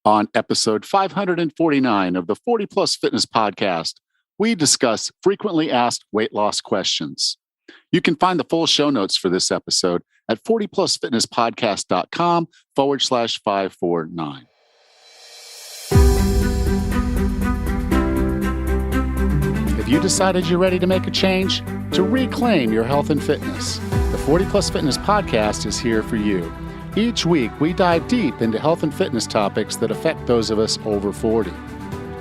On episode 549 of the 40 Plus Fitness Podcast, we discuss frequently asked weight loss questions. You can find the full show notes for this episode at 40plusfitnesspodcast.com/549. If you decided you're ready to make a change, to reclaim your health and fitness, the 40 Plus Fitness Podcast is here for you. Each week, we dive deep into health and fitness topics that affect those of us over 40.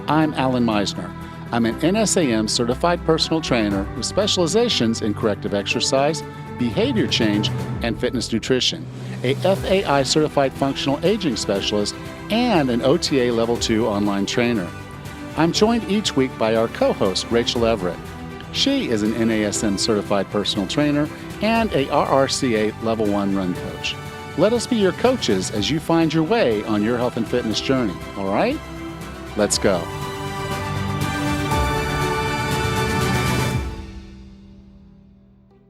I'm Alan Meisner. I'm an NSAM certified personal trainer with specializations in corrective exercise, behavior change, and fitness nutrition, a FAI certified functional aging specialist, and an OTA Level 2 online trainer. I'm joined each week by our co-host, Rachel Everett. She is an NASM certified personal trainer and a RRCA Level 1 run coach. Let us be your coaches as you find your way on your health and fitness journey. All right? Let's go.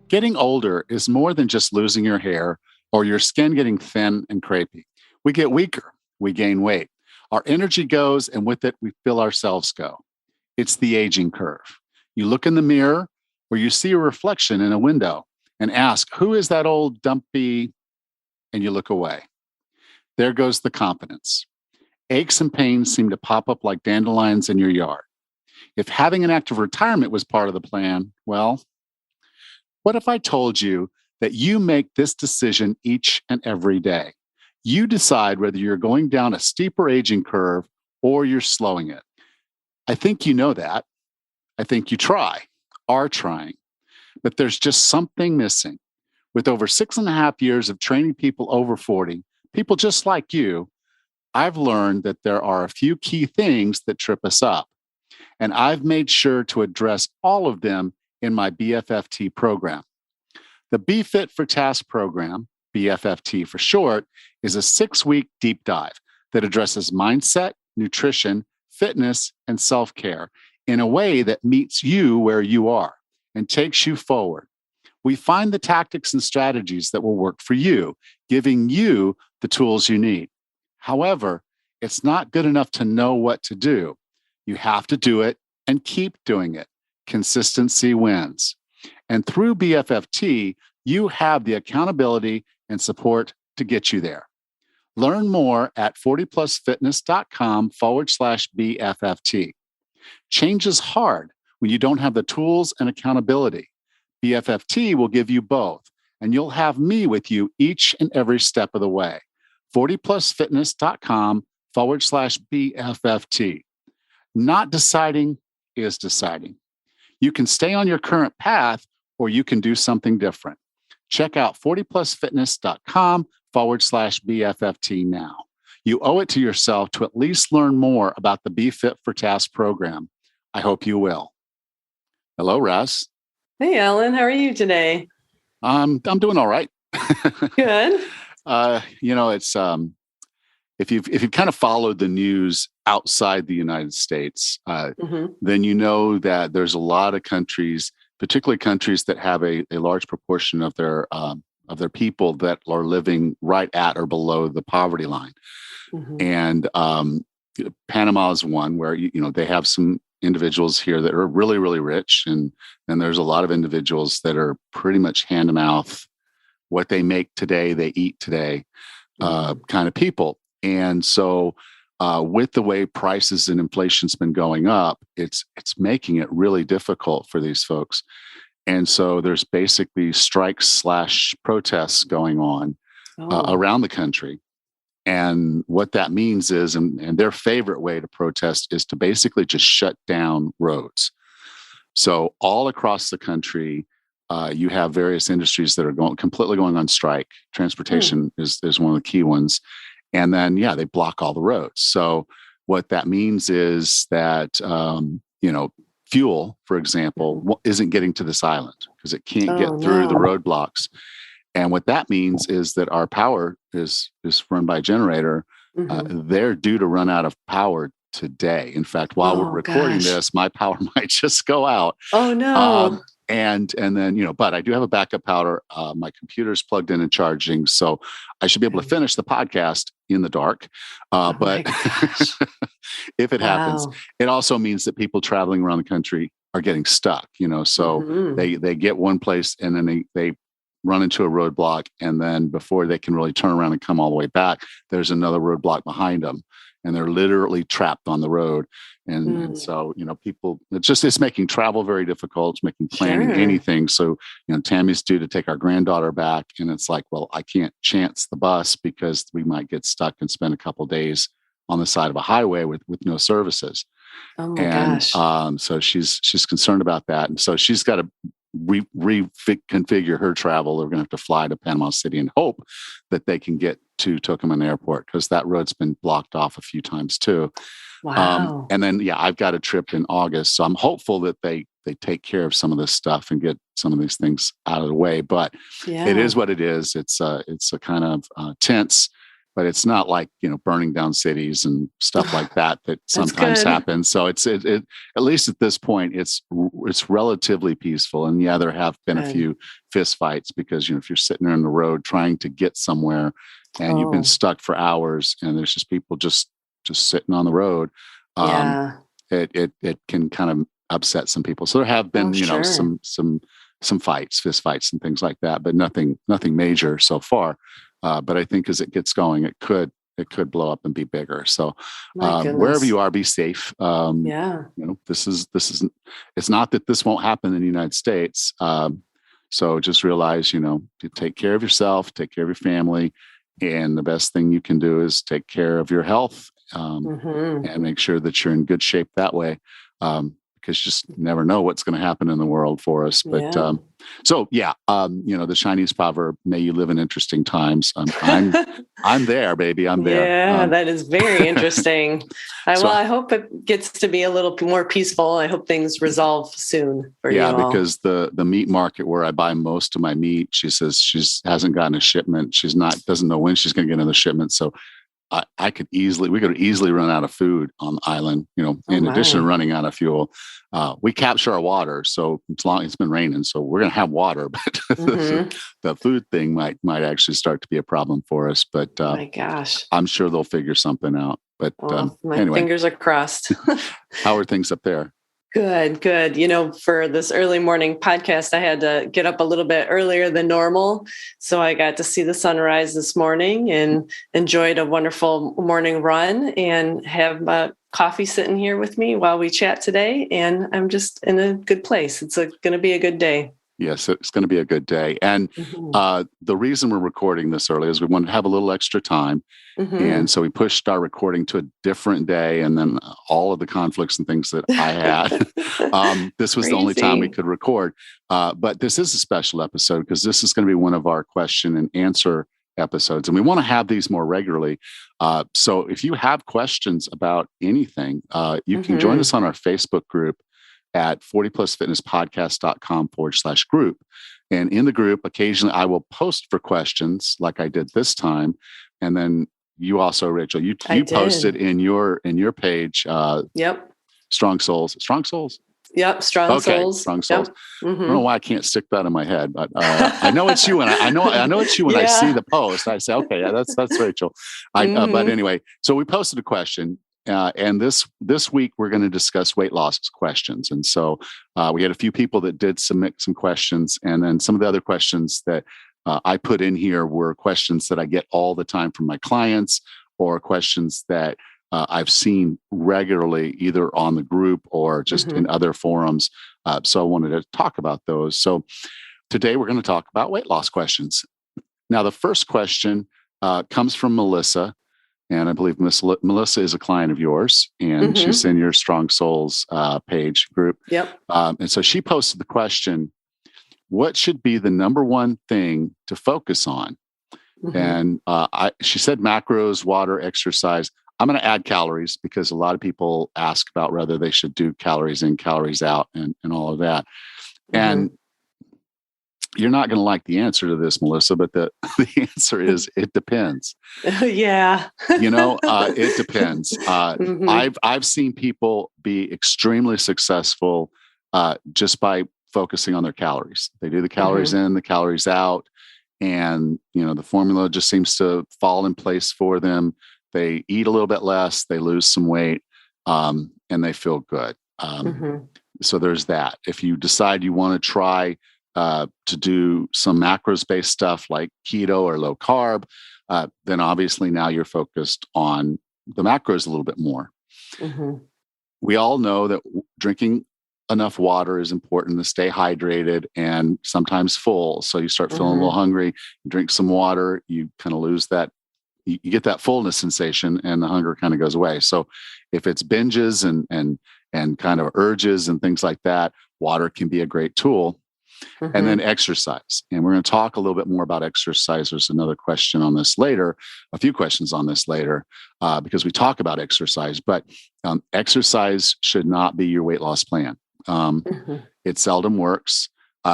Getting older is more than just losing your hair or your skin getting thin and crepey. We get weaker. We gain weight. Our energy goes, and with it, we feel ourselves go. It's the aging curve. You look in the mirror or you see a reflection in a window and ask, who is that old dumpy? And you look away. There goes the confidence. Aches and pains seem to pop up like dandelions in your yard. If having an active retirement was part of the plan, well, what if I told you that you make this decision each and every day? You decide whether you're going down a steeper aging curve or you're slowing it. I think you know that. I think you are trying, but there's just something missing. With over 6.5 years of training people over 40, people just like you, I've learned that there are a few key things that trip us up. And I've made sure to address all of them in my BFFT program. The Be Fit for Task program, BFFT for short, is a 6-week deep dive that addresses mindset, nutrition, fitness, and self-care in a way that meets you where you are and takes you forward. We find the tactics and strategies that will work for you, giving you the tools you need. However, it's not good enough to know what to do. You have to do it and keep doing it. Consistency wins. And through BFFT, you have the accountability and support to get you there. Learn more at 40plusfitness.com/BFFT. Change is hard when you don't have the tools and accountability. BFFT will give you both, and you'll have me with you each and every step of the way. 40plusfitness.com/BFFT. Not deciding is deciding. You can stay on your current path or you can do something different. Check out 40plusfitness.com/BFFT now. You owe it to yourself to at least learn more about the Be Fit for Task program. I hope you will. Hello, Russ. Hey, Alan, how are you today? I'm doing all right. Good. It's if you've kind of followed the news outside the United States, then you know that there's a lot of countries, particularly countries that have a large proportion of their people that are living right at or below the poverty line. And Panama is one where they have some individuals here that are really, really rich. And then there's a lot of individuals that are pretty much hand to mouth, what they make today, they eat today, kind of people. And so with the way prices and inflation's been going up, it's making it really difficult for these folks. And so there's basically strikes/protests going on around the country. And what that means is, and their favorite way to protest is to basically just shut down roads. So all across the country, you have various industries that are completely going on strike. Transportation is one of the key ones. And then, they block all the roads. So what that means is that, fuel, for example, isn't getting to this island because it can't get through the roadblocks. And what that means is that our power is run by a generator. They're due to run out of power today. In fact, while we're recording this, my power might just go out. Oh, no. And then, but I do have a backup powder. My computer's plugged in and charging, so I should be able to finish the podcast in the dark. But if it happens, it also means that people traveling around the country are getting stuck, so they get one place and then they run into a roadblock. And then before they can really turn around and come all the way back, there's another roadblock behind them. And they're literally trapped on the road. And so, people, it's making travel very difficult. It's making planning anything. So, Tammy's due to take our granddaughter back. And it's like, well, I can't chance the bus because we might get stuck and spend a couple of days on the side of a highway with no services. Oh my gosh. So she's concerned about that. And so she's got to reconfigure her travel. They're going to have to fly to Panama City and hope that they can get to Tucumán Airport, because that road's been blocked off a few times too. Wow. And then, I've got a trip in August. So I'm hopeful that they take care of some of this stuff and get some of these things out of the way. But it is what it is. It's a kind of tense, but it's not like, burning down cities and stuff like that sometimes happens. So it's at least at this point, it's relatively peaceful. And there have been a few fist fights because, if you're sitting there on the road trying to get somewhere and you've been stuck for hours and there's just people just sitting on the road, it can kind of upset some people. So there have been, some fights, fist fights and things like that, but nothing major so far. But I think as it gets going, it could blow up and be bigger. So wherever you are, be safe. This is it's not that this won't happen in the United States. So just realize, to take care of yourself, take care of your family. And the best thing you can do is take care of your health and make sure that you're in good shape that way. Because you just never know what's going to happen in the world for us. But the Chinese proverb, may you live in interesting times. I'm there, baby. I'm there. Yeah, that is very interesting. I hope it gets to be a little more peaceful. I hope things resolve soon for you all. Yeah, because the meat market where I buy most of my meat, she says hasn't gotten a shipment. Doesn't know when she's going to get another shipment. So we could easily run out of food on the island, in addition to running out of fuel. We capture our water. So it's been raining, so we're going to have water, but the food thing might actually start to be a problem for us. But my gosh, I'm sure they'll figure something out. But my fingers are crossed. How are things up there? Good. For this early morning podcast, I had to get up a little bit earlier than normal. So I got to see the sunrise this morning and enjoyed a wonderful morning run and have coffee sitting here with me while we chat today. And I'm just in a good place. It's going to be a good day. Yes, it's going to be a good day. And the reason we're recording this early is we wanted to have a little extra time. And so we pushed our recording to a different day. And then all of the conflicts and things that I had, this was the only time we could record. But this is a special episode because this is going to be one of our question and answer episodes. And we want to have these more regularly. So if you have questions about anything, you can join us on our Facebook group at 40plusfitnesspodcast.com/group. And in the group, occasionally I will post for questions like I did this time. And then you also, Rachel, you posted in your page. Yep. Strong Souls. Yep. Strong Souls. Strong Souls. Yep. I don't know why I can't stick that in my head, but I know it's you. And I know it's you when I see the post. I say, okay, yeah, that's Rachel. But anyway, so we posted a question. And this week, we're going to discuss weight loss questions. And so we had a few people that did submit some questions. And then some of the other questions that I put in here were questions that I get all the time from my clients or questions that I've seen regularly either on the group or just in other forums. So I wanted to talk about those. So today, we're going to talk about weight loss questions. Now, the first question comes from Melissa. And I believe Melissa is a client of yours, and she's in your Strong Souls page group. Yep. And so she posted the question, what should be the number one thing to focus on? And she said macros, water, exercise. I'm going to add calories because a lot of people ask about whether they should do calories in, calories out, and all of that. And you're not going to like the answer to this, Melissa, but the answer is it depends. Yeah. It depends. I've seen people be extremely successful just by focusing on their calories. They do the calories in, the calories out, and the formula just seems to fall in place for them. They eat a little bit less, they lose some weight, and they feel good. So there's that. If you decide you want to try to do some macros-based stuff like keto or low carb, then obviously now you're focused on the macros a little bit more. We all know that drinking enough water is important to stay hydrated and sometimes full. So you start feeling a little hungry, you drink some water, you kind of lose that, you get that fullness sensation and the hunger kind of goes away. So if it's binges and kind of urges and things like that, water can be a great tool. And then exercise. And we're going to talk a little bit more about exercise. There's another question on this later, a few questions on this later, because we talk about exercise, but exercise should not be your weight loss plan. It seldom works.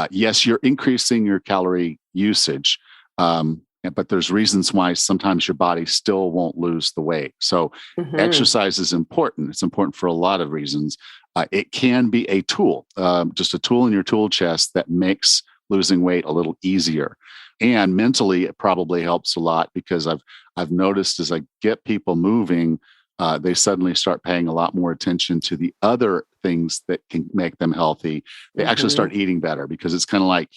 Yes, you're increasing your calorie usage, but there's reasons why sometimes your body still won't lose the weight. So exercise is important. It's important for a lot of reasons. It can be a tool, just a tool in your tool chest that makes losing weight a little easier. And mentally, it probably helps a lot because I've noticed as I get people moving, they suddenly start paying a lot more attention to the other things that can make them healthy. They actually start eating better because it's kind of like,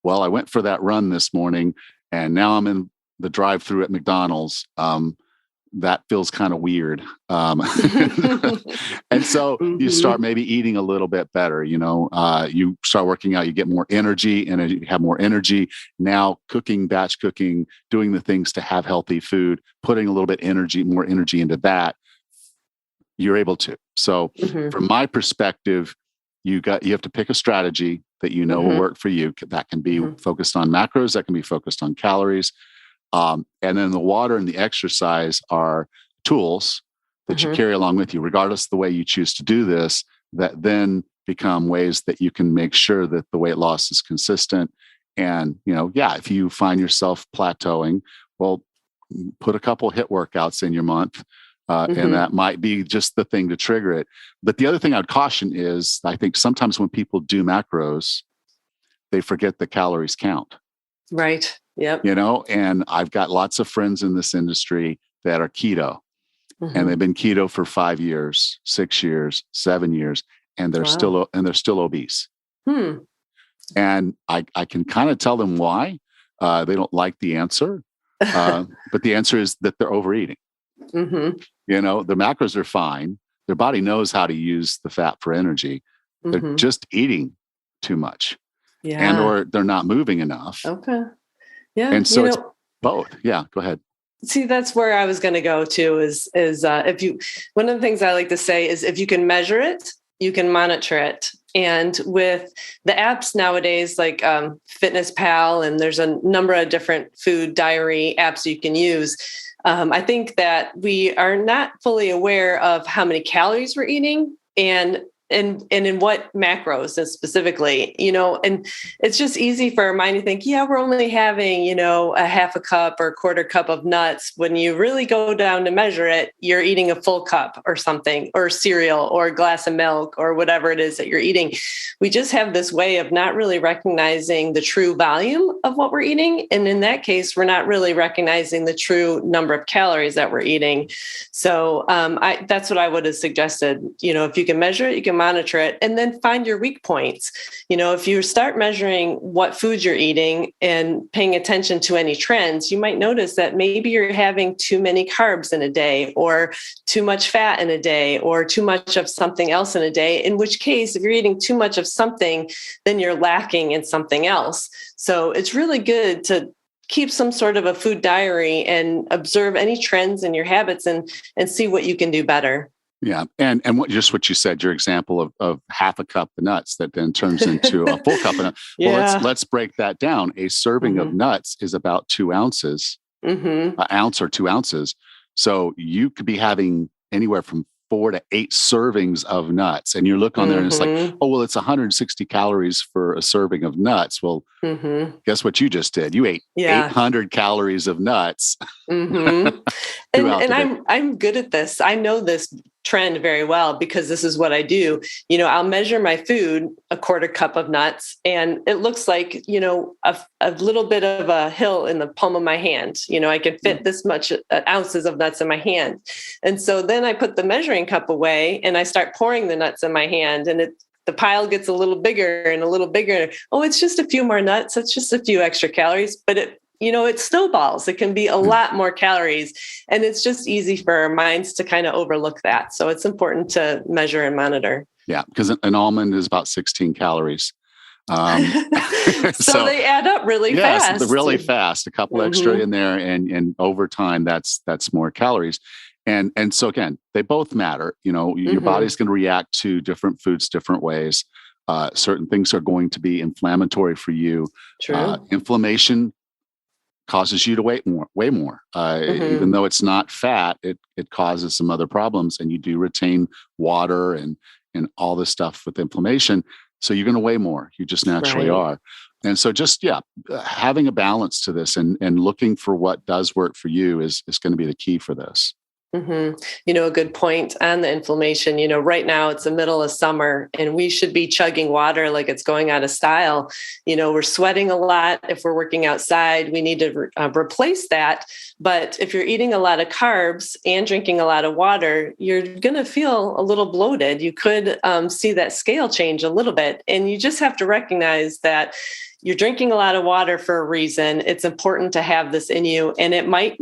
well, I went for that run this morning and now I'm in the drive-through at McDonald's. That feels kind of weird. And so you start maybe eating a little bit better, you start working out, you get more energy, and as you have more energy, now cooking, batch cooking, doing the things to have healthy food, putting a little bit more energy into that, you're able to. So from my perspective, you have to pick a strategy that will work for you. That can be focused on macros, that can be focused on calories. And then the water and the exercise are tools that you carry along with you, regardless of the way you choose to do this, that then become ways that you can make sure that the weight loss is consistent. And, if you find yourself plateauing, well, put a couple HIIT workouts in your month. And that might be just the thing to trigger it. But the other thing I'd caution is, I think sometimes when people do macros, they forget the calories count. Right. Yep. And I've got lots of friends in this industry that are keto, and they've been keto for 5 years, 6 years, 7 years, and they're still obese. And I can kind of tell them why. They don't like the answer, but the answer is that they're overeating. The macros are fine. Their body knows how to use the fat for energy. They're just eating too much, and or they're not moving enough. Okay. Yeah. And so it's both. Yeah. Go ahead. See, that's where I was going to go to is one of the things I like to say is if you can measure it, you can monitor it. And with the apps nowadays, like Fitness Pal, and there's a number of different food diary apps you can use. I think that we are not fully aware of how many calories we're eating and in what macros specifically, and it's just easy for our mind to think, we're only having, a half a cup or a quarter cup of nuts. When you really go down to measure it, you're eating a full cup or something, or cereal or a glass of milk or whatever it is that you're eating. We just have this way of not really recognizing the true volume of what we're eating. And in that case, we're not really recognizing the true number of calories that we're eating. So that's what I would have suggested. If you can measure it, you can monitor it, and then find your weak points. If you start measuring what foods you're eating and paying attention to any trends, you might notice that maybe you're having too many carbs in a day, or too much fat in a day, or too much of something else in a day, in which case, if you're eating too much of something, then you're lacking in something else. So it's really good to keep some sort of a food diary and observe any trends in your habits and see what you can do better. Yeah. And what you said, your example of half a cup of nuts that then turns into a full cup of nuts. Well, let's break that down. A serving of nuts is about 2 ounces, an ounce or 2 ounces. So you could be having anywhere from 4 to 8 servings of nuts. And you look on there and it's like, oh, well, it's 160 calories for a serving of nuts. Well, guess what you just did? You ate 800 calories of nuts. And I'm good at this. I know this trend very well because this is what I do. I'll measure my food, a quarter cup of nuts, and it looks like, a little bit of a hill in the palm of my hand. I can fit this much ounces of nuts in my hand. And so then I put the measuring cup away and I start pouring the nuts in my hand, and the pile gets a little bigger and a little bigger. Oh, it's just a few more nuts. It's just a few extra calories, but it snowballs. It can be a lot more calories, and it's just easy for our minds to kind of overlook that. So it's important to measure and monitor. Yeah, because an almond is about 16 calories. So they add up really fast. Yes, really fast. A couple extra in there, and over time, that's more calories. And so again, they both matter. Your body's going to react to different foods different ways. Certain things are going to be inflammatory for you. True. Inflammation causes you to way more. Even though it's not fat, it causes some other problems, and you do retain water and all this stuff with inflammation. So you're going to weigh more. You just naturally are. And so just, having a balance to this and looking for what does work for you is going to be the key for this. A good point on the inflammation. Right now it's the middle of summer and we should be chugging water like it's going out of style. We're sweating a lot. If we're working outside, we need to replace that. But if you're eating a lot of carbs and drinking a lot of water, you're going to feel a little bloated. You could see that scale change a little bit. And you just have to recognize that you're drinking a lot of water for a reason. It's important to have this in you, and it might,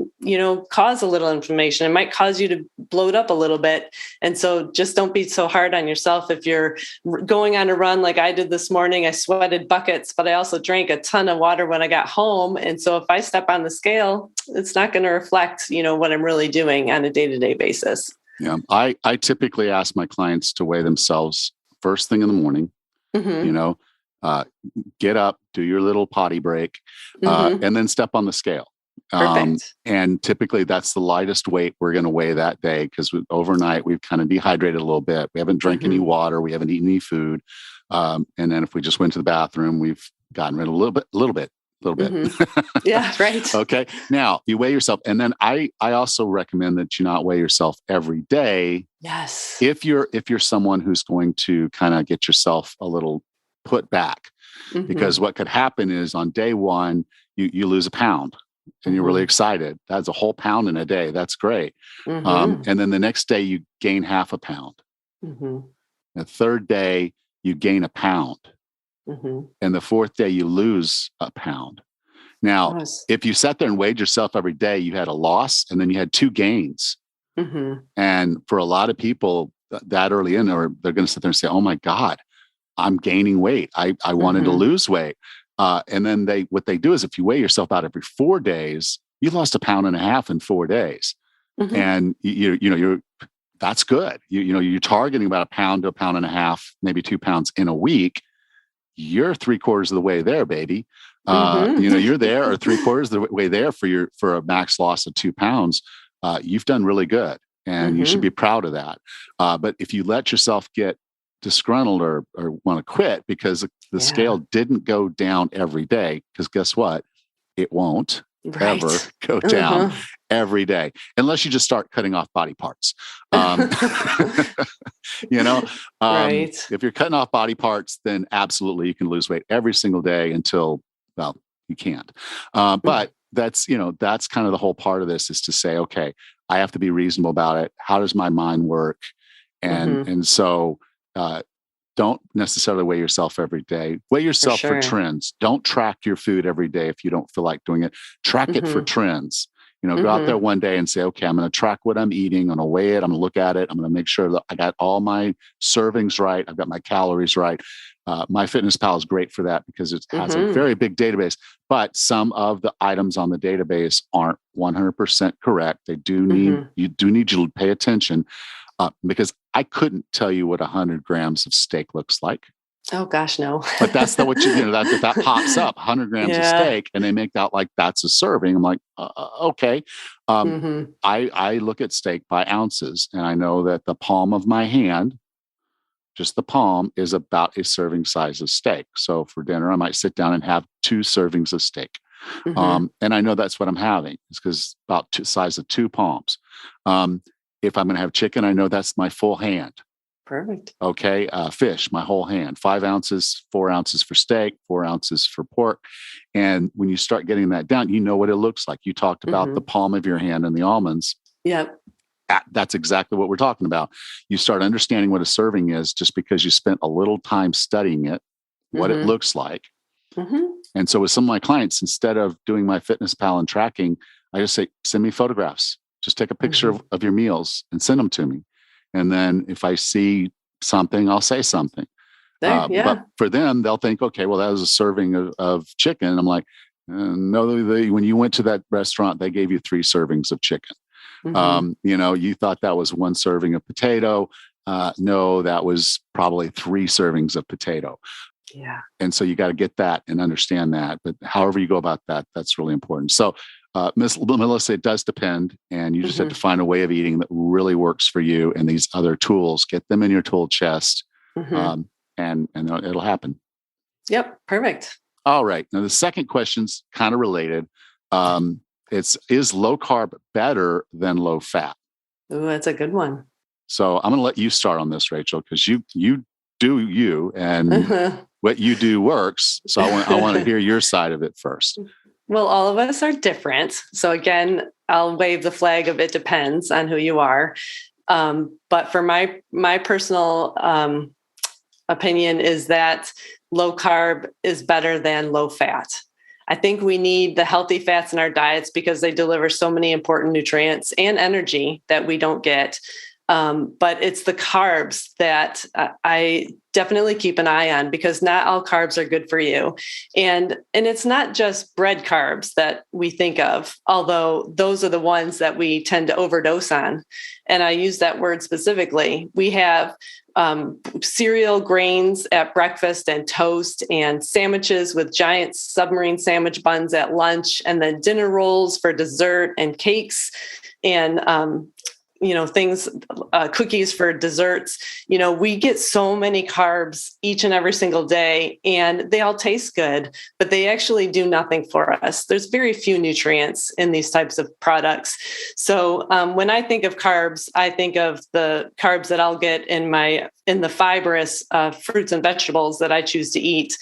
cause a little inflammation. It might cause you to bloat up a little bit. And so just don't be so hard on yourself. If you're going on a run like I did this morning, I sweated buckets, but I also drank a ton of water when I got home. And so if I step on the scale, it's not going to reflect, what I'm really doing on a day-to-day basis. Yeah. I typically ask my clients to weigh themselves first thing in the morning, get up, do your little potty break, and then step on the scale. And typically that's the lightest weight we're going to weigh that day because overnight we've kind of dehydrated a little bit. We haven't drank any water. We haven't eaten any food. And then if we just went to the bathroom, we've gotten rid of a little bit. Yeah, right. Okay. Now you weigh yourself. And then I also recommend that you not weigh yourself every day. Yes. If you're someone who's going to kind of get yourself a little put back, because what could happen is on day one, you lose a pound and you're really excited. That's a whole pound in a day. That's great. And then the next day you gain half a pound. The third day you gain a pound. And the fourth day you lose a pound. Now, if you sat there and weighed yourself every day, you had a loss and then you had two gains. And for a lot of people that early in, or they're going to sit there and say, oh my God, I'm gaining weight. I wanted to lose weight. And then what they do is if you weigh yourself out every 4 days, you lost 1.5 pounds in 4 days. And that's good. You're targeting about 1 pound to 1.5 pounds, maybe 2 pounds in a week. You're 3/4 of the way there, baby. You're there or 3/4 of the way there for a max loss of 2 pounds. You've done really good and you should be proud of that. But if you let yourself get disgruntled or want to quit because the scale didn't go down every day, because guess what? It won't ever go down every day unless you just start cutting off body parts. If you're cutting off body parts, then absolutely you can lose weight every single day until, well, you can't. But that's kind of the whole part of this is to say, okay, I have to be reasonable about it. How does my mind work? And so, don't necessarily weigh yourself every day. Weigh yourself for trends. Don't track your food every day if you don't feel like doing it. Track it for trends. Go out there one day and say, okay, I'm going to track what I'm eating. I'm going to weigh it. I'm going to look at it. I'm going to make sure that I got all my servings right. I've got my calories right. MyFitnessPal is great for that because it has a very big database, but some of the items on the database aren't 100% correct. They do need, you need you to pay attention. Because I couldn't tell you what 100 grams of steak looks like. Oh gosh, no. But that's what that pops up, 100 grams of steak, and they make out like that's a serving. I'm like, okay. I look at steak by ounces, and I know that the palm of my hand, just the palm, is about a serving size of steak. So for dinner, I might sit down and have 2 servings of steak. And I know that's what I'm having. It's because about size of 2 palms. If I'm going to have chicken, I know that's my full hand. Perfect. Okay. Fish, my whole hand, 5 ounces, 4 ounces for steak, 4 ounces for pork. And when you start getting that down, you know what it looks like. You talked about the palm of your hand and the almonds. Yep. That's exactly what we're talking about. You start understanding what a serving is just because you spent a little time studying it, what it looks like. And so with some of my clients, instead of doing my FitnessPal and tracking, I just say, send me photographs. Just take a picture of your meals and send them to me. And then if I see something, I'll say something. But for them, they'll think, okay, well, that was a serving of chicken. And I'm like, no, when you went to that restaurant, they gave you 3 servings of chicken. You thought that was 1 serving of potato. No, that was probably 3 servings of potato. Yeah. And so you got to get that and understand that. But however you go about that, that's really important. So, Miss Melissa, it does depend. And you just have to find a way of eating that really works for you. And these other tools, get them in your tool chest, and it'll happen. Yep. Perfect. All right. Now, the second question's kind of related. Is low carb better than low fat? Ooh, that's a good one. So I'm going to let you start on this, Rachel, because you do you, and what you do works. So I want to hear your side of it first. Well, all of us are different. So again, I'll wave the flag of it depends on who you are. But for my personal opinion is that low carb is better than low fat. I think we need the healthy fats in our diets because they deliver so many important nutrients and energy that we don't get. But it's the carbs that I definitely keep an eye on because not all carbs are good for you. And it's not just bread carbs that we think of, although those are the ones that we tend to overdose on. And I use that word specifically. We have cereal grains at breakfast and toast and sandwiches with giant submarine sandwich buns at lunch, and then dinner rolls for dessert and cakes and things, cookies for desserts. We get so many carbs each and every single day, and they all taste good, but they actually do nothing for us. There's very few nutrients in these types of products. So when I think of carbs, I think of the carbs that I'll get in the fibrous fruits and vegetables that I choose to eat.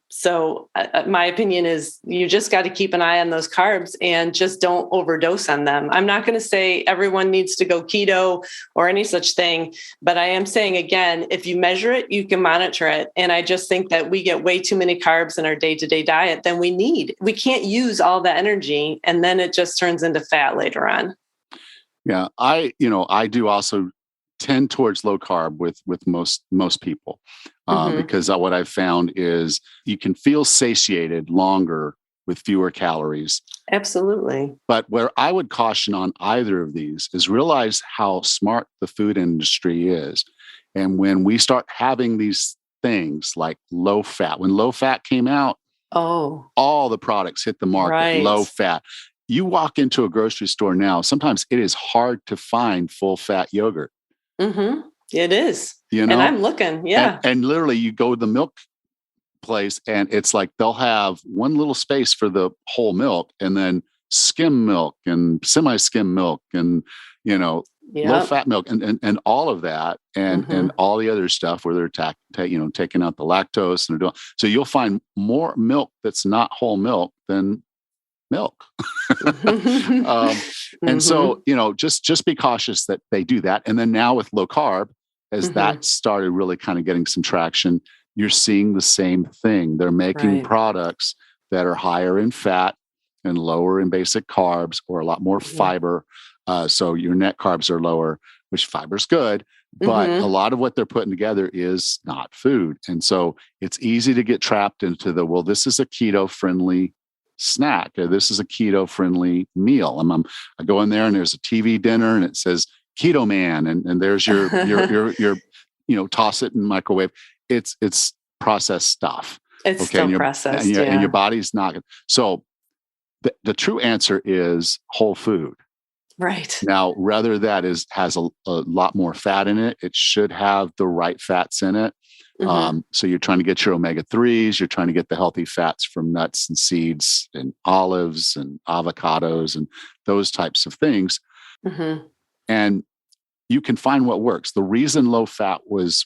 So my opinion is you just got to keep an eye on those carbs and just don't overdose on them. I'm not going to say everyone needs to go keto or any such thing, but I am saying, again, if you measure it, you can monitor it. And I just think that we get way too many carbs in our day-to-day diet than we need. We can't use all the energy, and then it just turns into fat later on. Yeah, I do also tend towards low carb with most people because what I've found is you can feel satiated longer with fewer calories. Absolutely. But where I would caution on either of these is realize how smart the food industry is. And when we start having these things like low fat, when low fat came out, all the products hit the market, low fat. You walk into a grocery store now, sometimes it is hard to find full fat yogurt. It is. And I'm looking. Yeah. And literally you go to the milk place and it's like they'll have one little space for the whole milk and then skim milk and semi-skim milk and, low fat milk and all of that and all the other stuff where they're taking out the lactose and they're doing. So you'll find more milk that's not whole milk than milk. And so, just be cautious that they do that. And then now with low carb, as that started really kind of getting some traction, you're seeing the same thing. They're making products that are higher in fat and lower in basic carbs or a lot more fiber. So your net carbs are lower, which fiber's good. But a lot of what they're putting together is not food. And so it's easy to get trapped into this is a keto-friendly snack. Or this is a keto-friendly meal. I go in there and there's a TV dinner and it says Keto Man, and there's your toss it in microwave. It's processed stuff. It's still processed, and your body's not. So the true answer is whole food. Right. Now, whether that has a lot more fat in it, it should have the right fats in it. So you're trying to get your omega-3s, you're trying to get the healthy fats from nuts and seeds and olives and avocados and those types of things. And you can find what works. The reason low fat is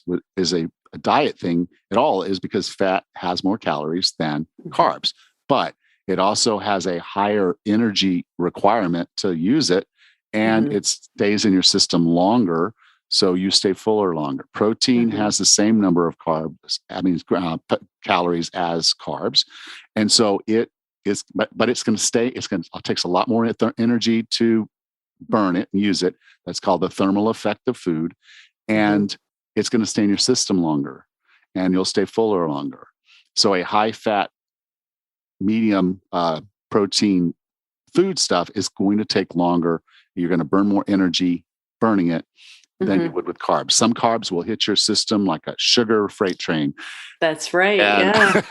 a diet thing at all is because fat has more calories than carbs, but it also has a higher energy requirement to use it, and it stays in your system longer, so you stay fuller longer. Protein has the same number of calories as carbs, and so it is, but it's going to stay. It takes a lot more energy to burn it and use it. That's called the thermal effect of food, and it's going to stay in your system longer, and you'll stay fuller longer. So a high fat, medium protein food stuff is going to take longer. You're going to burn more energy burning it than you would with carbs. Some carbs will hit your system like a sugar freight train. That's right.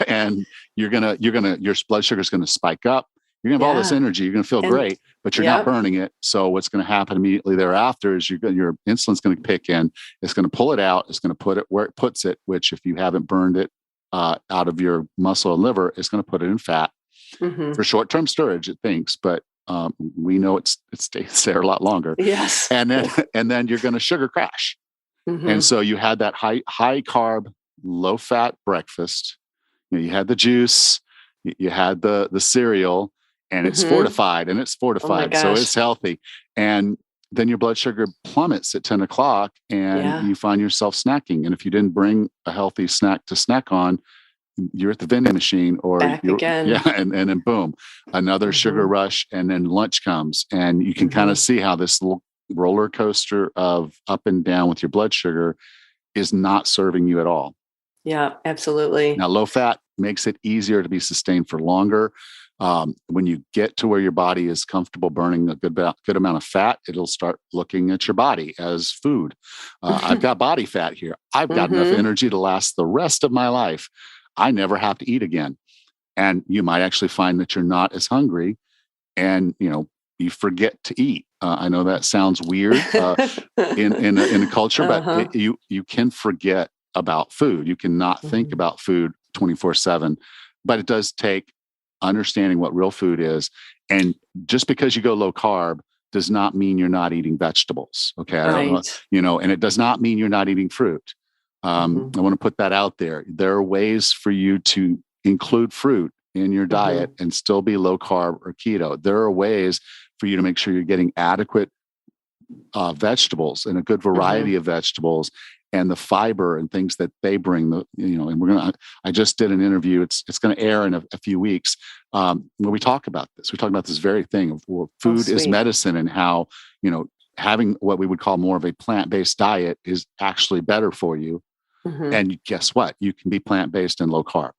And your blood sugar is going to spike up. You're going to have all this energy. You're going to feel great, but you're not burning it. So what's going to happen immediately thereafter is your insulin's going to kick in. It's going to pull it out. It's going to put it where it puts it, which if you haven't burned it out of your muscle and liver, it's going to put it in fat for short-term storage, it thinks, but we know it stays there a lot longer. Yes. And then you're going to sugar crash. And so you had that high carb, low fat breakfast. You had the juice, you had the cereal, and it's fortified, so it's healthy. And then your blood sugar plummets at 10 o'clock and you find yourself snacking. And if you didn't bring a healthy snack to snack on, you're at the vending machine or back again. And then boom, another sugar rush, and then lunch comes, and you can kind of see how this little roller coaster of up and down with your blood sugar is not serving you at all. Yeah, absolutely. Now, low fat makes it easier to be sustained for longer. When you get to where your body is comfortable burning a good amount of fat, it'll start looking at your body as food. I've got body fat here. I've got enough energy to last the rest of my life. I never have to eat again. And you might actually find that you're not as hungry, and you forget to eat. I know that sounds weird in a culture, but you can forget about food. You cannot think about food 24/7, but it does take understanding what real food is. And just because you go low carb does not mean you're not eating vegetables. Okay. And it does not mean you're not eating fruit. I want to put that out there. There are ways for you to include fruit in your diet and still be low carb or keto. There are ways for you to make sure you're getting adequate vegetables and a good variety of vegetables, and the fiber and things that they bring. And I just did an interview. It's going to air in a few weeks where we talk about this. We talk about this very thing of food is medicine, and how having what we would call more of a plant-based diet is actually better for you. And guess what? You can be plant-based and low carb.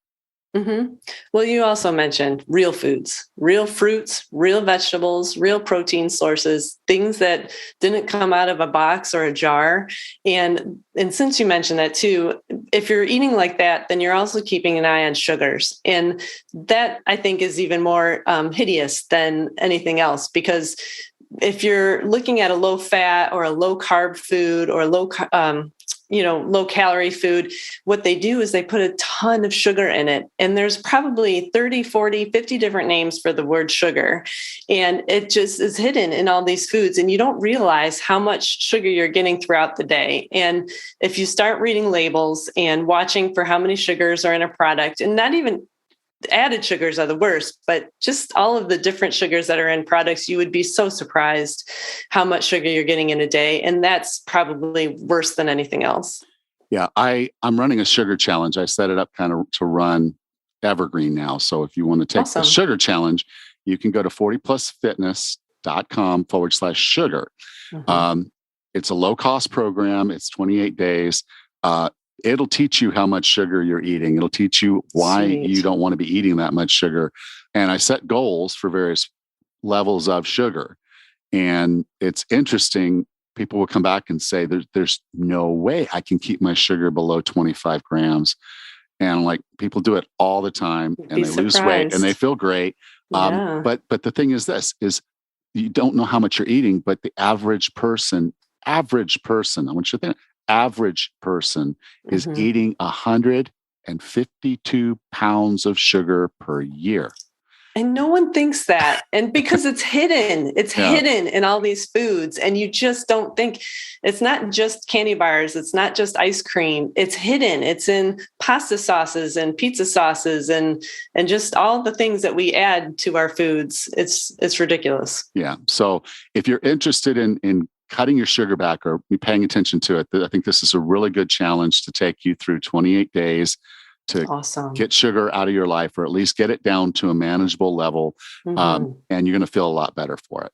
Well, you also mentioned real foods, real fruits, real vegetables, real protein sources, things that didn't come out of a box or a jar. And since you mentioned that too, if you're eating like that, then you're also keeping an eye on sugars. And that, I think, is even more hideous than anything else, because if you're looking at a low fat or a low carb food or low calorie food, what they do is they put a ton of sugar in it. And there's probably 30, 40, 50 different names for the word sugar. And it just is hidden in all these foods. And you don't realize how much sugar you're getting throughout the day. And if you start reading labels and watching for how many sugars are in a product, and not even added sugars are the worst, but just all of the different sugars that are in products, you would be so surprised how much sugar you're getting in a day. And that's probably worse than anything else. Yeah, I'm running a sugar challenge. I set it up kind of to run evergreen now. So if you want to take the sugar challenge, you can go to 40plusfitness.com/sugar. It's a low cost program. It's 28 days. It'll teach you how much sugar you're eating. It'll teach you why you don't want to be eating that much sugar. And I set goals for various levels of sugar. And it's interesting. People will come back and say, there's no way I can keep my sugar below 25 grams. And like, people do it all the time, and they lose weight and they feel great. But the thing is you don't know how much you're eating, but the average person, I want you to think, average person is eating 152 pounds of sugar per year. And no one thinks that. And because it's hidden in all these foods. And you just don't think it's not just candy bars. It's not just ice cream. It's hidden. It's in pasta sauces and pizza sauces and just all the things that we add to our foods. It's ridiculous. Yeah. So if you're interested in cutting your sugar back or paying attention to it, I think this is a really good challenge to take you through 28 days to get sugar out of your life, or at least get it down to a manageable level. And you're going to feel a lot better for it.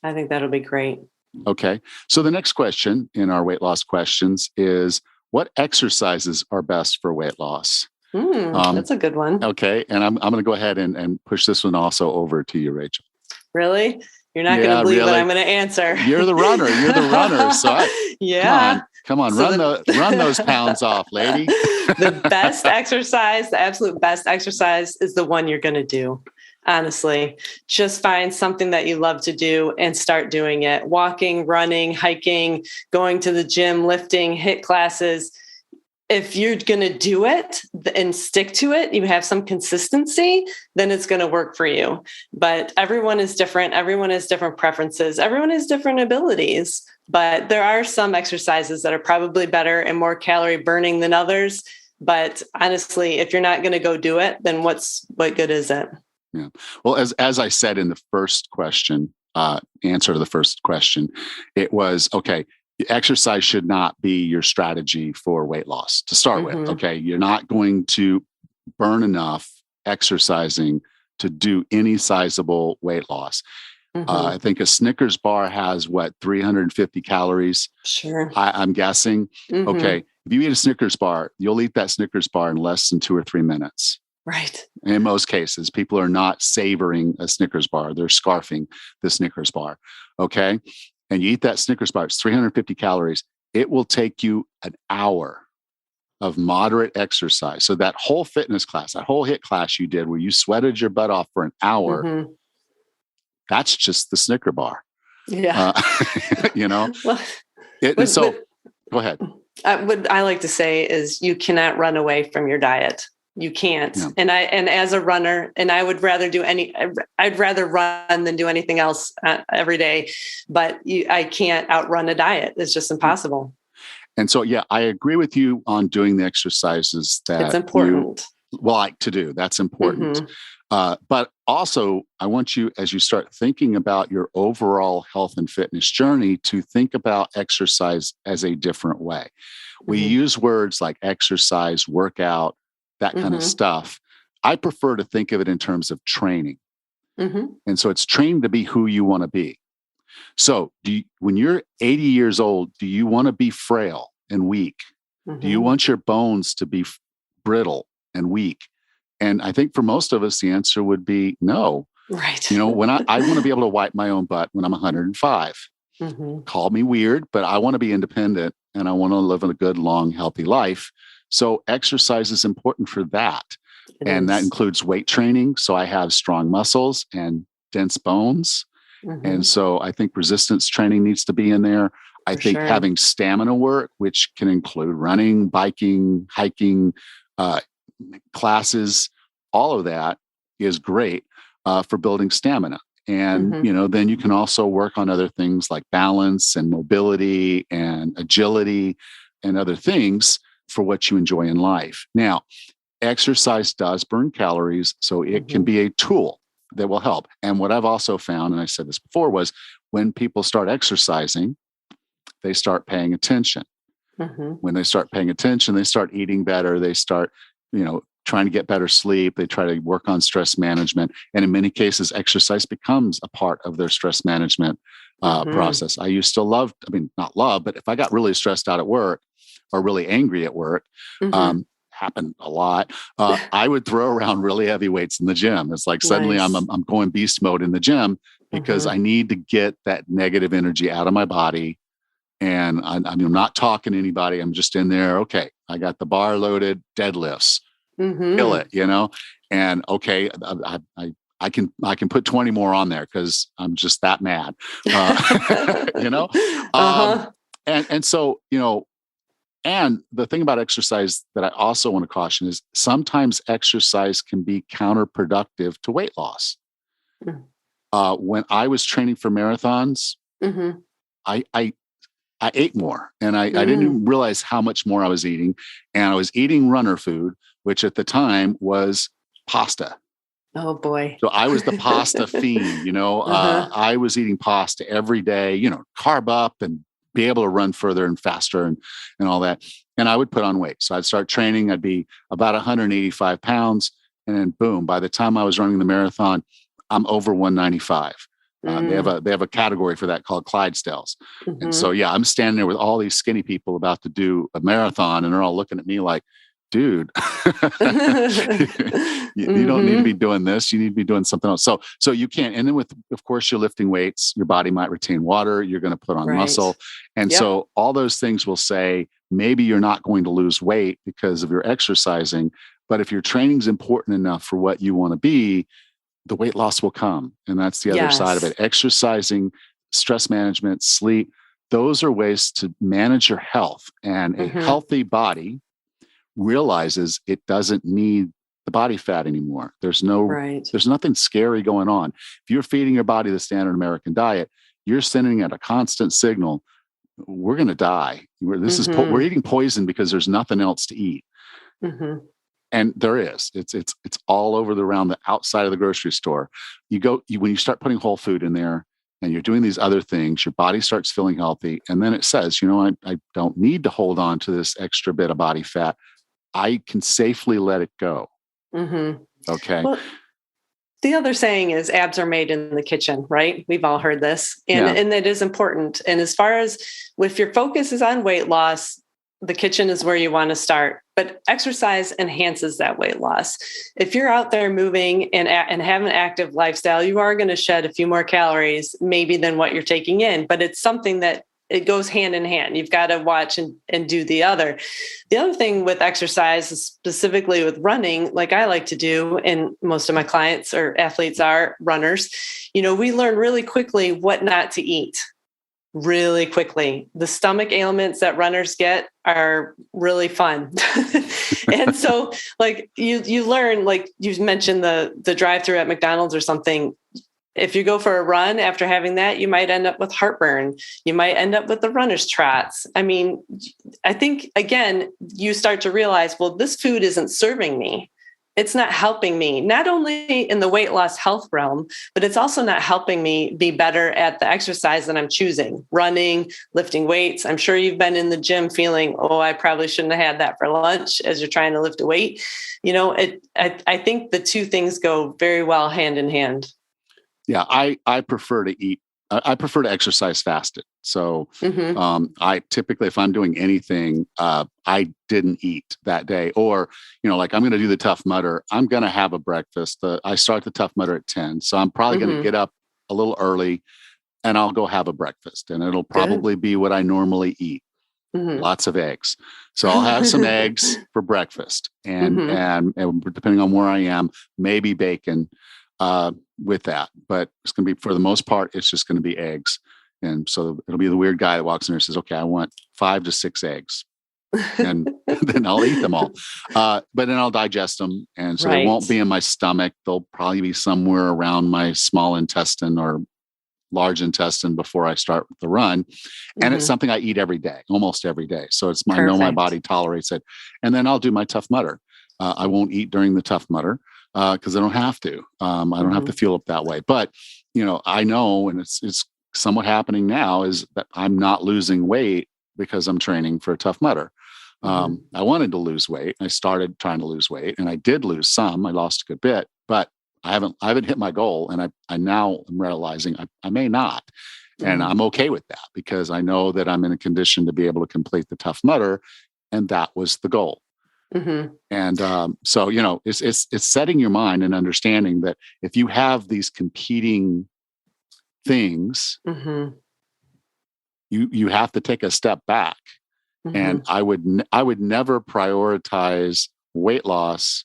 I think that'll be great. Okay. So the next question in our weight loss questions is, what exercises are best for weight loss? That's a good one. Okay. And I'm going to go ahead and push this one also over to you, Rachel. Really? You're not going to believe what I'm going to answer. You're the runner. So come on, run those pounds off, lady. The best exercise, the absolute best exercise is the one you're going to do. Honestly, just find something that you love to do and start doing it. Walking, running, hiking, going to the gym, lifting, HIIT classes. If you're going to do it and stick to it, you have some consistency, then it's going to work for you. But everyone is different. Everyone has different preferences. Everyone has different abilities. But there are some exercises that are probably better and more calorie burning than others. But honestly, if you're not going to go do it, then what good is it? Yeah. Well, as I said in the first question, answer to the first question, it was, okay, exercise should not be your strategy for weight loss to start with. Okay. You're not going to burn enough exercising to do any sizable weight loss. I think a Snickers bar has 350 calories. Sure. I'm guessing. Okay. If you eat a Snickers bar, you'll eat that Snickers bar in less than 2 or 3 minutes. Right. In most cases, people are not savoring a Snickers bar. They're scarfing the Snickers bar. Okay. And you eat that Snickers bar, it's 350 calories. It will take you an hour of moderate exercise. So that whole fitness class, that whole HIIT class you did where you sweated your butt off for an hour, that's just the Snicker bar. Yeah. So go ahead. What I like to say is you cannot run away from your diet. You can't. Yeah. And as a runner, and I'd rather run than do anything else every day, but I can't outrun a diet. It's just impossible. And so, I agree with you on doing the exercises that it's important. You like to do. That's important. But also, I want you, as you start thinking about your overall health and fitness journey, to think about exercise as a different way. We use words like exercise, workout, that kind of stuff. I prefer to think of it in terms of training. And so it's training to be who you want to be. So when you're 80 years old, do you want to be frail and weak? Do you want your bones to be brittle and weak? And I think for most of us, the answer would be no. Right. When I want to be able to wipe my own butt when I'm 105. Call me weird, but I want to be independent and I want to live a good, long, healthy life. So exercise is important for that. That includes weight training. So I have strong muscles and dense bones. And so I think resistance training needs to be in there. I think having stamina work, which can include running, biking, hiking, classes, all of that is great for building stamina. And, then you can also work on other things like balance and mobility and agility and other things for what you enjoy in life. Now, exercise does burn calories, so it can be a tool that will help. And what I've also found, and I said this before, was when people start exercising, they start paying attention. When they start paying attention, they start eating better. They start, trying to get better sleep. They try to work on stress management. And in many cases, exercise becomes a part of their stress management process. I used to not love, but if I got really stressed out at work or really angry at work, happened a lot. I would throw around really heavy weights in the gym. It's like suddenly I'm going beast mode in the gym because I need to get that negative energy out of my body. And I'm not talking to anybody. I'm just in there. Okay, I got the bar loaded, deadlifts, kill it, and okay, I can put 20 more on there because I'm just that mad, and so, and the thing about exercise that I also want to caution is sometimes exercise can be counterproductive to weight loss. Mm. When I was training for marathons, Mm-hmm. I, I I ate more, and I didn't Mm. even realize how much more I was eating. And I was eating runner food, which at the time was pasta. Oh boy. So I was the pasta fiend, Uh-huh. I was eating pasta every day, carb up and be able to run further and faster and all that. And I would put on weight. So I'd start training. I'd be about 185 pounds. And then boom, by the time I was running the marathon, I'm over 195. Mm. They have a category for that called Clydesdales. And Mm-hmm. so, yeah, I'm standing there with all these skinny people about to do a marathon, and they're all looking at me like, dude, you don't need to be Mm-hmm. doing this. You need to be doing something else. So you can't. And then of course, you're lifting weights. Your body might retain water. You're going to put on Right. muscle. And Yep. so all those things will say, maybe you're not going to lose weight because of your exercising. But if your training's important enough for what you want to be, the weight loss will come. And that's the other side of Yes. it. Exercising, stress management, sleep, those are ways to manage your health. And a Mm-hmm. healthy body realizes it doesn't need the body fat anymore. Right. There's nothing scary going on. If you're feeding your body the standard American diet, you're sending out a constant signal. We're going to die. We're Mm-hmm. eating poison because there's nothing else to eat. Mm-hmm. And there is. It's all over around the outside of the grocery store. When you start putting whole food in there and you're doing these other things, your body starts feeling healthy. And then it says, I don't need to hold on to this extra bit of body fat. I can safely let it go. Mm-hmm. Okay. Well, the other saying is abs are made in the kitchen, right? We've all heard this. And Yeah. and it is important. And as far as if your focus is on weight loss, the kitchen is where you want to start. But exercise enhances that weight loss. If you're out there moving and have an active lifestyle, you are going to shed a few more calories maybe than what you're taking in. But it's something that it goes hand in hand. You've got to watch and do the other. The other thing with exercise, specifically with running, like I like to do, and most of my clients or athletes are runners, we learn really quickly what not to eat. Really quickly. The stomach ailments that runners get are really fun. And so like you learn, like you mentioned the drive-through at McDonald's or something. If you go for a run after having that, you might end up with heartburn. You might end up with the runner's trots. I mean, I think, again, you start to realize, well, this food isn't serving me. It's not helping me, not only in the weight loss health realm, but it's also not helping me be better at the exercise that I'm choosing, running, lifting weights. I'm sure you've been in the gym feeling, oh, I probably shouldn't have had that for lunch as you're trying to lift a weight. I think the two things go very well hand in hand. Yeah. I prefer to eat. I prefer to exercise fasted. So Mm-hmm. I typically, if I'm doing anything, I didn't eat that day, or like I'm going to do the Tough Mudder. I'm going to have a breakfast. I start the Tough Mudder at 10, so I'm probably going to Mm-hmm. get up a little early, and I'll go have a breakfast, and it'll Good. probably be what I normally eat. Mm-hmm. Lots of eggs. So I'll have some eggs for breakfast, and Mm-hmm. and depending on where I am, maybe bacon with that. But it's going to be, for the most part, it's just going to be eggs. And so it'll be the weird guy that walks in there and says, "Okay, I want 5 to 6 eggs," and then I'll eat them all. But then I'll digest them, and so they Right. won't be in my stomach. They'll probably be somewhere around my small intestine or large intestine before I start the run. And it's Mm-hmm. something I eat every day, almost every day. So I know my Perfect. body tolerates it. And then I'll do my Tough Mudder. I won't eat during the Tough Mudder because I don't have to. I don't have Mm-hmm. to fuel up that way. But I know, and it's somewhat happening now, is that I'm not losing weight because I'm training for a Tough Mudder. Mm-hmm. I wanted to lose weight. I started trying to lose weight, and I did lose some. I lost a good bit, but I haven't hit my goal, and I now am realizing I may not, and Mm-hmm. I'm okay with that because I know that I'm in a condition to be able to complete the Tough Mudder, and that was the goal. Mm-hmm. And so it's setting your mind and understanding that if you have these competing things, Mm-hmm. you have to take a step back. And Mm-hmm. I would never prioritize weight loss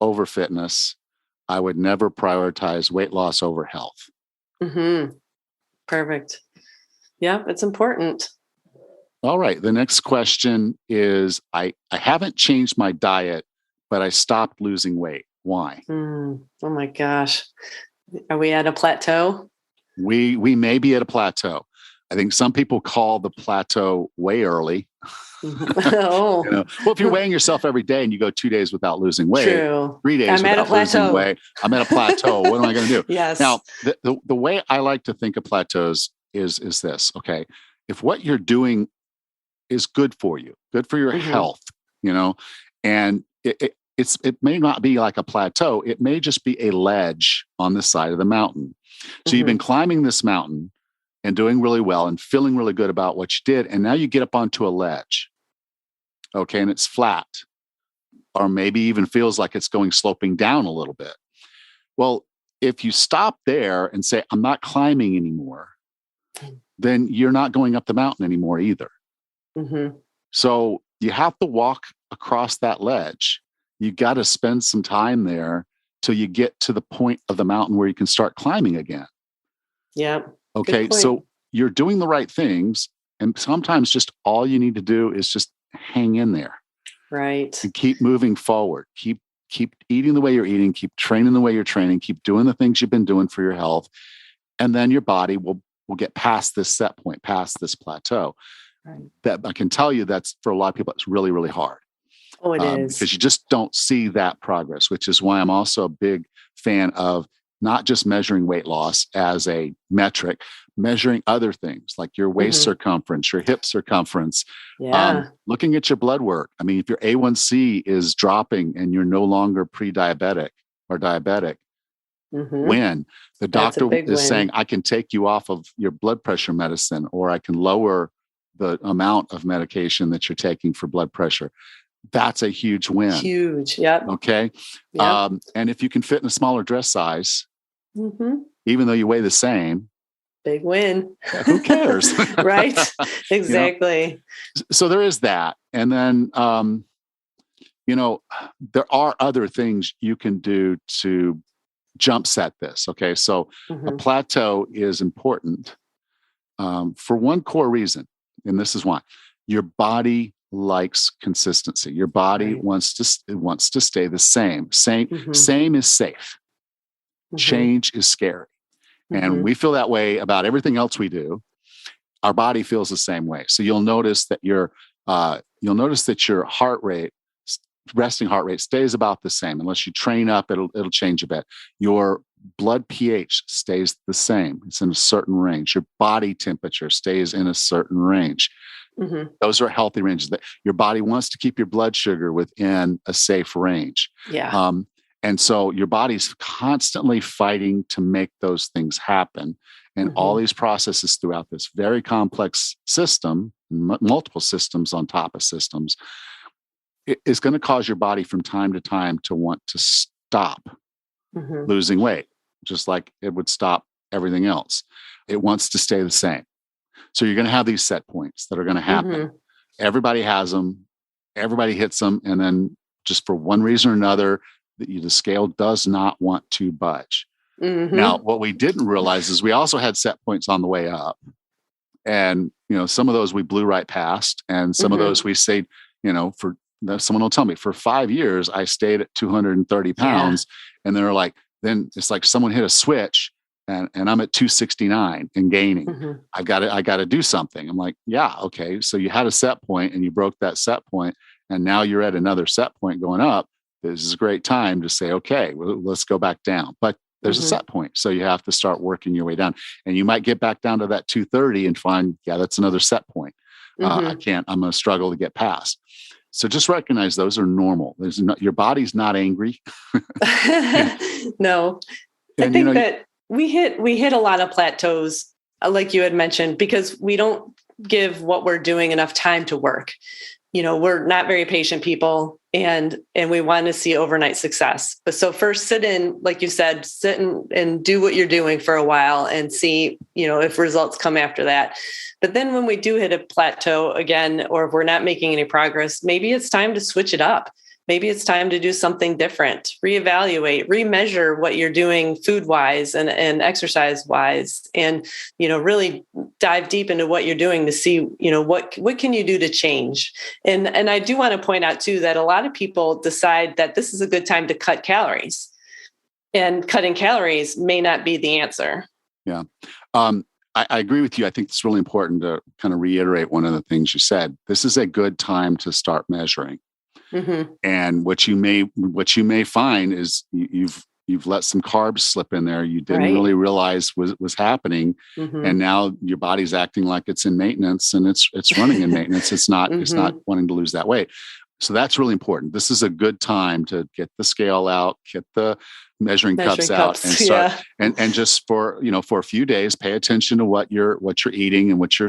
over fitness. I would never prioritize weight loss over health. Mm-hmm. Perfect. Yeah, it's important. All right. The next question is I haven't changed my diet, but I stopped losing weight. Why? Oh my gosh. Are we at a plateau? We may be at a plateau. I think some people call the plateau way early. Oh, Well, if you're weighing yourself every day and you go 2 days without losing weight, true. 3 days I'm at a without losing plateau. weight, I'm at a plateau. What am I going to do? Yes. Now, the way I like to think of plateaus is this. Okay, if what you're doing is good for you, good for your health, and it may not be like a plateau. It may just be a ledge on the side of the mountain. So you've been climbing this mountain and doing really well and feeling really good about what you did. And now you get up onto a ledge. Okay. And it's flat, or maybe even feels like it's going sloping down a little bit. Well, if you stop there and say, I'm not climbing anymore, then you're not going up the mountain anymore either. So you have to walk across that ledge. You got to spend some time there till you get to the point of the mountain where you can start climbing again. Yep. Okay. So you're doing the right things. And sometimes just all you need to do is just hang in there. Right. And keep moving forward. Keep eating the way you're eating. Keep training the way you're training. Keep doing the things you've been doing for your health. And then your body will get past this set point, past this plateau. Right. That I can tell you that's for a lot of people, it's really, really hard. Oh, it is. Because you just don't see that progress, which is why I'm also a big fan of not just measuring weight loss as a metric, measuring other things like your waist circumference, your hip circumference, looking at your blood work. I mean, if your A1C is dropping and you're no longer pre-diabetic or diabetic, when the doctor is saying, I can take you off of your blood pressure medicine, or I can lower the amount of medication that you're taking for blood pressure. That's a huge win. Huge. Yep. Okay. Yep. And if you can fit in a smaller dress size, even though you weigh the same, big win. Who cares? Right. Exactly. So there is that. And then, there are other things you can do to jump set this. Okay. So a plateau is important for one core reason. And this is why your body likes consistency. Your body wants to stay the same. Same is safe. Change is scary. And we feel that way about everything else we do. Our body feels the same way. So you'll notice that your heart rate, resting heart rate, stays about the same. Unless you train up, it'll change a bit. Your blood pH stays the same. It's in a certain range. Your body temperature stays in a certain range. Those are healthy ranges. That your body wants to keep your blood sugar within a safe range. Yeah. And so your body's constantly fighting to make those things happen. And all these processes throughout this very complex system, multiple systems on top of systems, it is going to cause your body from time to time to want to stop losing weight, just like it would stop everything else. It wants to stay the same. So you're going to have these set points that are going to happen. Everybody has them. Everybody hits them. And then just for one reason or another, the scale does not want to budge. Now, what we didn't realize is we also had set points on the way up. And, some of those we blew right past. And some of those we stayed, someone will tell me for 5 years, I stayed at 230 pounds. And they're like, then it's like someone hit a switch and I'm at 269 and gaining. I got to do something. I'm like, yeah, okay. So you had a set point and you broke that set point, and now you're at another set point going up. This is a great time to say, okay, well, let's go back down. But there's a set point. So you have to start working your way down. And you might get back down to that 230 and find, that's another set point. I'm going to struggle to get past. So just recognize those are normal. Your body's not angry. No. I think that we hit a lot of plateaus, like you had mentioned, because we don't give what we're doing enough time to work. We're not very patient people, and we want to see overnight success. But so first sit and do what you're doing for a while and see, if results come after that. But then when we do hit a plateau again, or if we're not making any progress, maybe it's time to switch it up. Maybe it's time to do something different, reevaluate, remeasure what you're doing food-wise and exercise-wise, and, really dive deep into what you're doing to see, what can you do to change? And I do want to point out too, that a lot of people decide that this is a good time to cut calories. And cutting calories may not be the answer. Yeah. I agree with you. I think it's really important to kind of reiterate one of the things you said. This is a good time to start measuring. Mm-hmm. And what you may find is you've let some carbs slip in there you didn't really realize was happening, mm-hmm. and now your body's acting like it's in maintenance, and it's running in maintenance. It's not mm-hmm. it's not wanting to lose that weight. So that's really important. This is a good time to get the scale out, get the measuring cups out, and start and just for a few days, pay attention to what you're eating and what your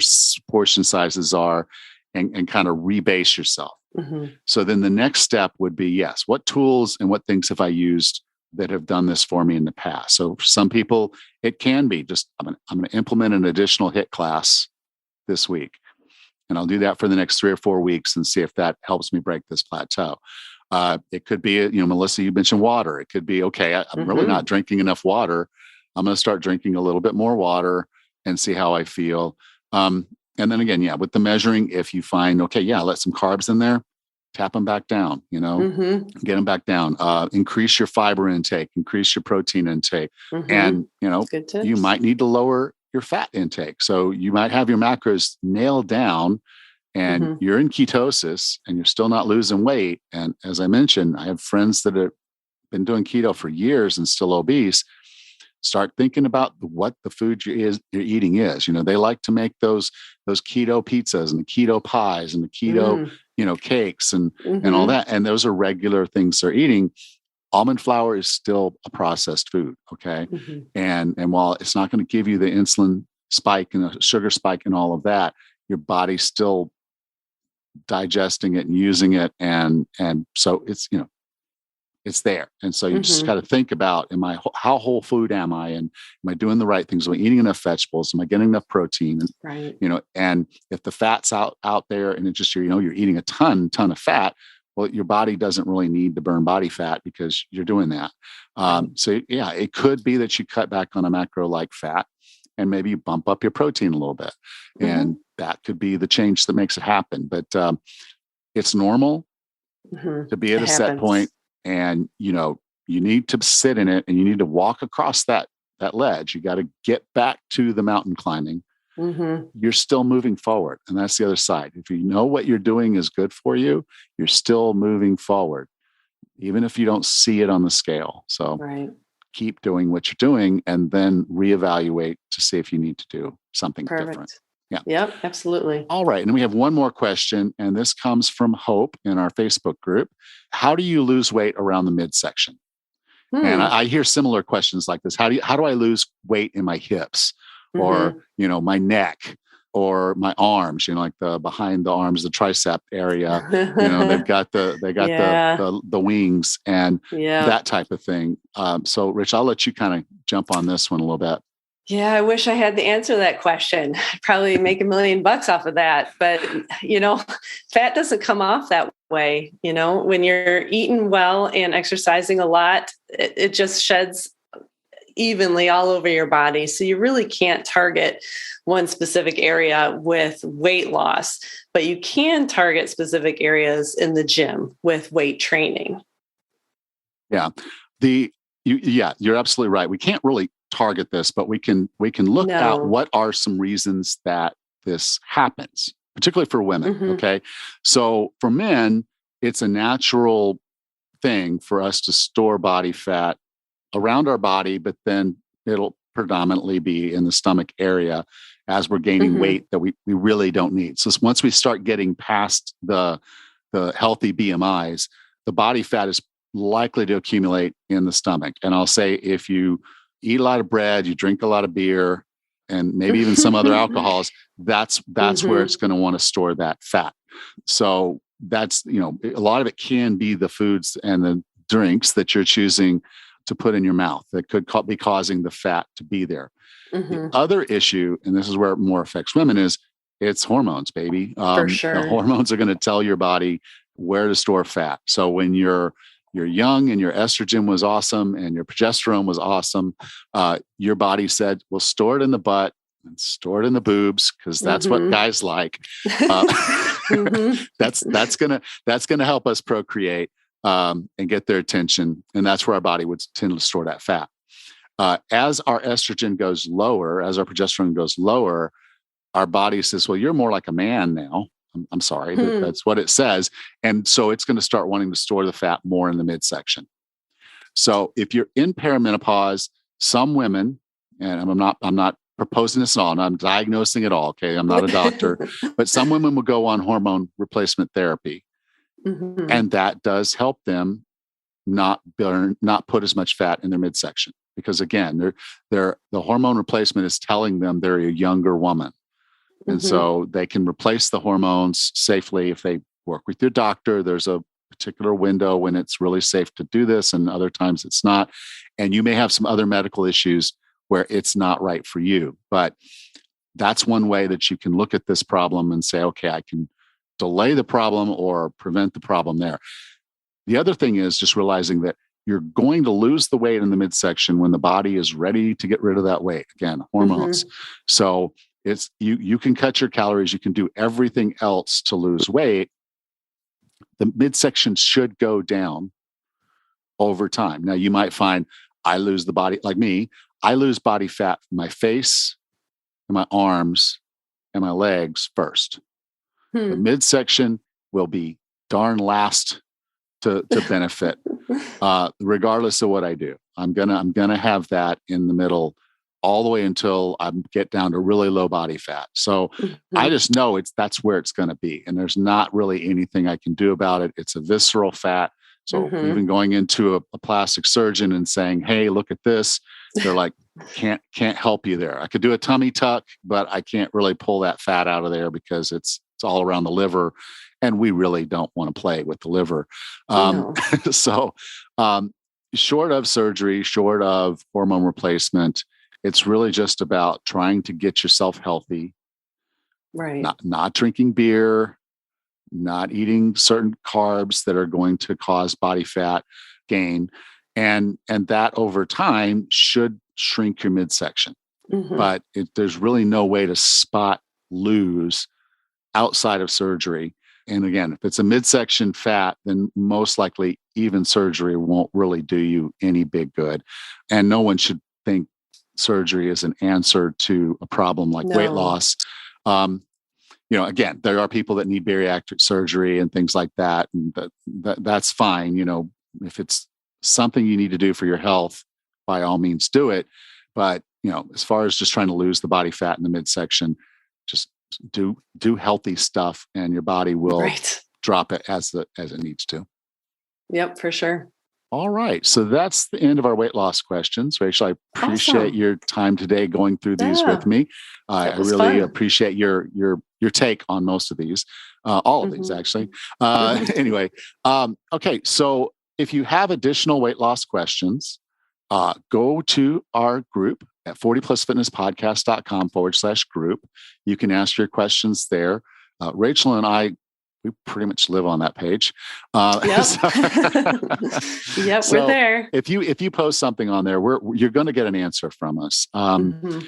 portion sizes are, and kind of rebase yourself. Mm-hmm. So then the next step would be, yes, what tools and what things have I used that have done this for me in the past? So for some people, it can be just, I'm going to implement an additional HIIT class this week. And I'll do that for the next 3 or 4 weeks and see if that helps me break this plateau. It could be, Melissa, you mentioned water. It could be, okay, I'm really not drinking enough water. I'm going to start drinking a little bit more water and see how I feel. And then again, with the measuring, if you find, okay, let some carbs in there, tap them back down, get them back down, increase your fiber intake, increase your protein intake. And, you might need to lower your fat intake. So you might have your macros nailed down and you're in ketosis and you're still not losing weight. And as I mentioned, I have friends that have been doing keto for years and still obese. Start thinking about what the food you're eating is. They like to make those keto pizzas and the keto pies and the keto, cakes and all that. And those are regular things they're eating. Almond flour is still a processed food. Okay. And while it's not going to give you the insulin spike and the sugar spike and all of that, your body's still digesting it and using it. And so it's, it's there. And so you just got to think about, how whole food am I? And am I doing the right things? Am I eating enough vegetables? Am I getting enough protein? And, and if the fat's out there and it's just, you're eating a ton of fat, well, your body doesn't really need to burn body fat because you're doing that. So it could be that you cut back on a macro like fat and maybe you bump up your protein a little bit. And that could be the change that makes it happen. But it's normal to be at a set point. And, you need to sit in it and you need to walk across that ledge. You got to get back to the mountain climbing. You're still moving forward. And that's the other side. If you know what you're doing is good for you, you're still moving forward, even if you don't see it on the scale. So keep doing what you're doing and then reevaluate to see if you need to do something different. Yeah. Yep, absolutely. All right. And we have one more question, and this comes from Hope in our Facebook group. How do you lose weight around the midsection? And I hear similar questions like this. How do I lose weight in my hips or, my neck or my arms, like the behind the arms, the tricep area, they've got the wings and that type of thing. So Rich, I'll let you kind of jump on this one a little bit. Yeah, I wish I had the answer to that question. I'd probably make $1 million off of that. But, fat doesn't come off that way. When you're eating well and exercising a lot, it just sheds evenly all over your body. So you really can't target one specific area with weight loss, but you can target specific areas in the gym with weight training. Yeah. You're absolutely right. We can't really target this, but we can look at what are some reasons that this happens, particularly for women. Okay. So for men, it's a natural thing for us to store body fat around our body, but then it'll predominantly be in the stomach area as we're gaining weight that we really don't need. So once we start getting past the healthy BMIs, the body fat is likely to accumulate in the stomach. And I'll say, if you eat a lot of bread, you drink a lot of beer, and maybe even some other alcohols, that's where it's going to want to store that fat. So that's, a lot of it can be the foods and the drinks that you're choosing to put in your mouth that could be causing the fat to be there. The other issue, and this is where it more affects women, is it's hormones, baby. For sure. The hormones are going to tell your body where to store fat. So when you're young and your estrogen was awesome and your progesterone was awesome, your body said, well, store it in the butt and store it in the boobs because that's what guys like. That's gonna help us procreate. and get their attention. And that's where our body would tend to store that fat. As our estrogen goes lower, as our progesterone goes lower, our body says, well, you're more like a man now. I'm sorry, but that's what it says. And so it's going to start wanting to store the fat more in the midsection. So if you're in perimenopause, some women, and I'm not proposing this at all, and I'm diagnosing it all. Okay. I'm not a doctor, but some women will go on hormone replacement therapy. And that does help them not put as much fat in their midsection. Because again, the hormone replacement is telling them they're a younger woman. And so they can replace the hormones safely if they work with your doctor. There's a particular window when it's really safe to do this, and other times it's not. And you may have some other medical issues where it's not right for you. But that's one way that you can look at this problem and say, okay, I can delay the problem or prevent the problem there. The other thing is just realizing that you're going to lose the weight in the midsection when the body is ready to get rid of that weight. Again, hormones. So it's you can cut your calories, you can do everything else to lose weight. The midsection should go down over time. Now you might find I lose the body, like me, I lose body fat from my face and my arms and my legs first. The midsection will be darn last to benefit, regardless of what I do. I'm gonna have that in the middle all the way until I get down to really low body fat. So I just know that's where it's going to be. And there's not really anything I can do about it. It's a visceral fat. So even going into a plastic surgeon and saying, hey, look at this, they're like, can't help you there. I could do a tummy tuck, but I can't really pull that fat out of there because it's all around the liver. And we really don't want to play with the liver. So short of surgery, short of hormone replacement, it's really just about trying to get yourself healthy, right? Not drinking beer, not eating certain carbs that are going to cause body fat gain, and that over time should shrink your midsection. But there's really no way to spot lose outside of surgery. And again, if it's a midsection fat, then most likely even surgery won't really do you any big good. And no one should think surgery is an answer to a problem like weight loss. Again, there are people that need bariatric surgery and things like that, and that's fine. If it's something you need to do for your health, by all means do it. But as far as just trying to lose the body fat in the midsection, just do healthy stuff, and your body will drop it as it needs to. Yep, for sure. All right. So that's the end of our weight loss questions. Rachel, I appreciate your time today going through these with me. I really appreciate your take on most of these, all of these actually. Anyway, okay. So if you have additional weight loss questions, go to our group at 40plusfitnesspodcast.com/group. You can ask your questions there. Rachel and I, we pretty much live on that page. Yep, we're there. If you post something on there, you're going to get an answer from us. And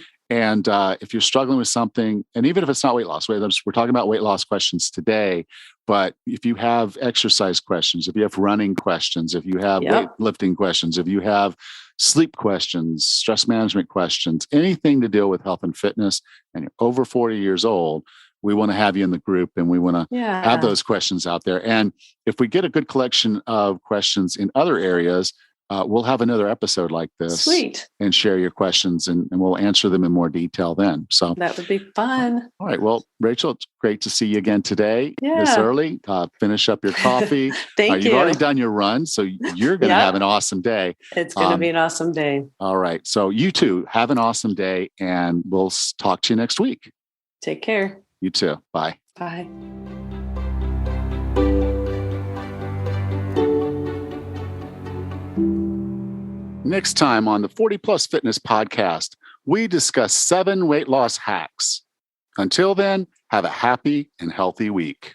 if you're struggling with something, and even if it's not weight loss, we're talking about weight loss questions today. But if you have exercise questions, if you have running questions, if you have weightlifting questions, if you have sleep questions, stress management questions, anything to deal with health and fitness, and you're over 40 years old, we want to have you in the group, and we want to have those questions out there. And if we get a good collection of questions in other areas, we'll have another episode like this. Sweet. And share your questions, and we'll answer them in more detail then. So that would be fun. All right. Well, Rachel, it's great to see you again today this early. Finish up your coffee. Thank you. You've already done your run, so you're going to have an awesome day. It's going to be an awesome day. All right. So you too, have an awesome day, and we'll talk to you next week. Take care. You too. Bye. Bye. Next time on the 40 Plus Fitness Podcast, we discuss 7 weight loss hacks. Until then, have a happy and healthy week.